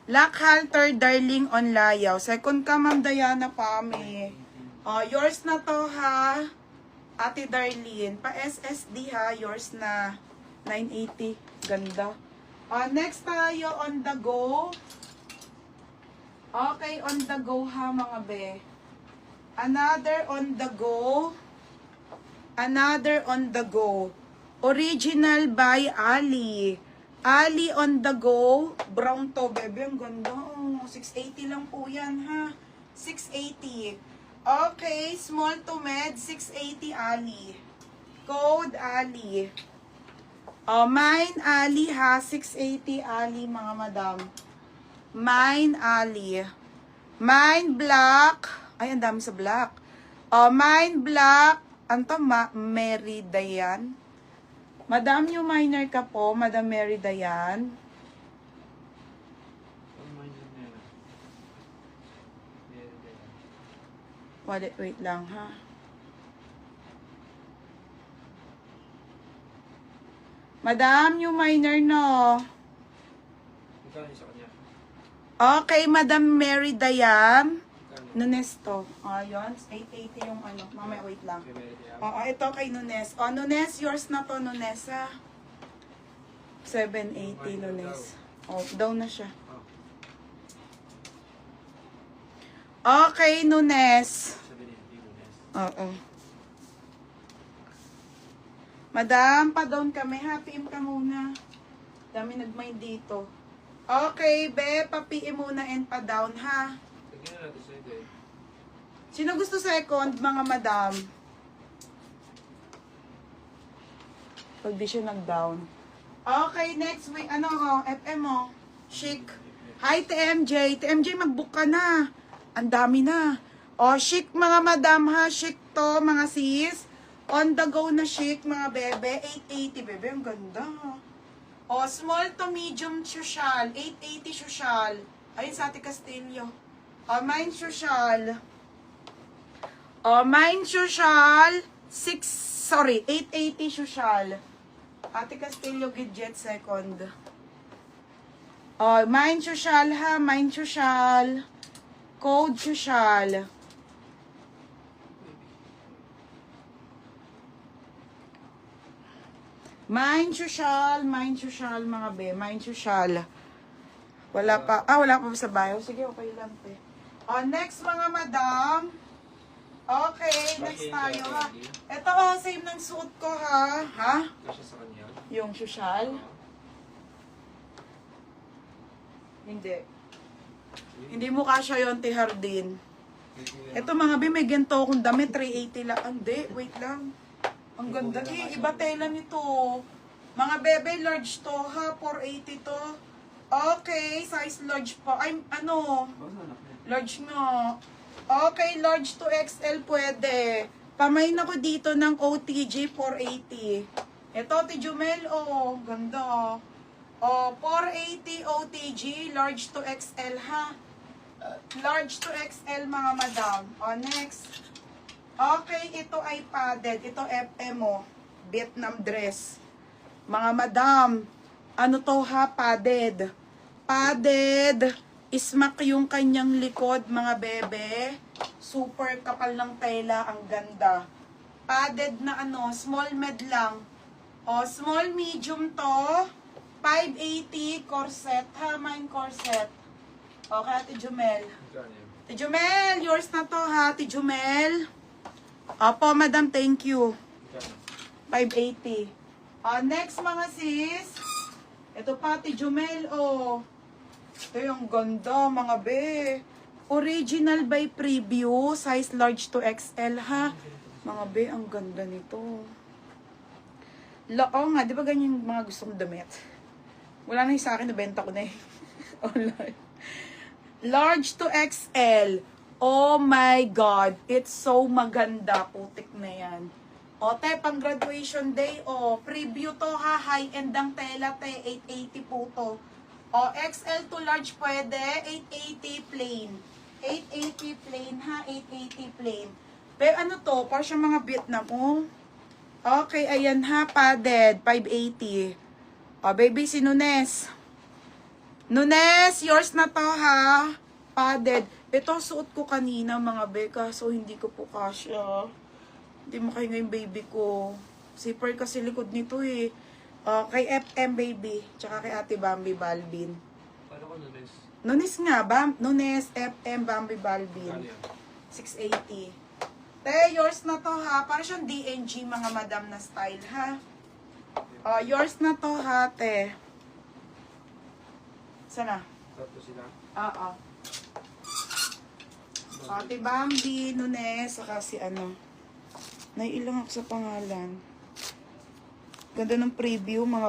Lock halter, darling, on layaw. Second ka, Ma'am Diana Pame. Yours na to, ha? Ate Darlene. Pa SSD, ha? Yours na. 980. Ganda. Next tayo, on the go. Okay, on the go, ha, mga be. Another on the go. Another on the go. Original by Ali. Ali on the go. Brown to, bebe. Ang ganda. 680 lang po yan, ha? 680. Okay, small to med. 680 Ali. Code Ali. Mine Ali, ha? 680 Ali, mga madam. Mine Ali. Mine black. Ay, ang dami sa black. Mine black. Anto, Mary Dayan. Madam, yung minor ka po, Madam Mary Dayan. Wait lang, ha. Madam, yung minor, no. Okay, Madam Mary Dayan. Nunes to. Yun. 880 yung ano. Mamaya, wait lang. Ito kay Nunes. Nunes, yours na to, Nunes, ha. 780, Nunes. Down na siya. Okay, Nunes. Oo. Madam, pa-down kami. Happy ka muna. Dami nag-mind dito. Okay, be. Pa-PM muna and pa-down, ha. Sino gusto second, mga madam? Pag di siya nag-down. Okay, next week. FM mo. Chic. Hi, TMJ. TMJ, mag-book ka na. Ang dami na. Chic, mga madam, ha. Chic to, mga sis. On the go na chic, mga bebe. 880, bebe. Ang ganda. Small to medium social. 880 social. Ayun sa Ate Castillo. Mine social. Mine social. 880 social. Ate Castillo, Gidget, second. Mine social, ha. Mine social. Code social. Mine social, mga be. Mine social. Wala pa sa bio. Sige, okay lang, pe. Next, mga madam. Okay, next tayo, ha. Ito, same ng suot ko, ha. Ha? Kasya sa kanya. Yung social? Hindi. Hindi mo kasya yun, Tihardin. Ito, mga be, may ganito akong damit. 380 lang. Hindi, wait lang. Ang ganda. Iba tela nito. Mga bebe, large to, ha. 480 to. Okay, size large pa. Large nga. Okay, large to XL pwede. Pamain ako dito ng OTG 480. Ito, Tijumel, ganda. 480 OTG, large to XL, ha. Large to XL, mga madam. Next. Okay, ito ay padded. Ito FM, Vietnam dress. Mga madam, ano to, ha, padded. Padded. Ismak yung kanyang likod, mga bebe. Super kapal ng tela, ang ganda. Padded na small med lang. Small medium to. 580 corset, ha, mine corset. Okay, Ate Jumel. Ate Jumel, yours na to, ha, Ate Jumel. Opo, madam, thank you. 580. Next, mga sis. Ito pa, Ate Jumel, Ito yung ganda, mga be. Original by preview. Size large to XL, ha. Mga be, ang ganda nito. Nga, di ba ganyan yung mga gustong damit? Wala na yung sa akin, nabenta ko na eh. Online. Large to XL. Oh my God. It's so maganda. Putik na yan. Te, pang graduation day, preview to, ha. High-end ang tela, te. 880 po to. XL to large pwede, 880 plain. 880 plain, ha? 880 plain. Pero ano to? Para siya mga Vietnam, Okay, ayan, ha? Padded, 580. Baby, si Nunes. Nunes, yours na to ha. Padded. Ito suot ko kanina mga beka. So hindi ko po kasya. Hindi makahinga yung baby ko. Zipper kasi likod nito eh. Kay FM baby. Tsaka kay Ate Bambi Balbin. Paano ko Nunes? Nunes nga. Nunes, FM, Bambi Balbin. Ano yan? 680. Te, yours na to ha. Para siyang DNG mga madam na style ha. Yours na to ha, te. Sana? Tatlo sila. Oo. Ate Bambi, Nunes, saka si ano. Naiilang ako sa pangalan. Ganda ng preview, mga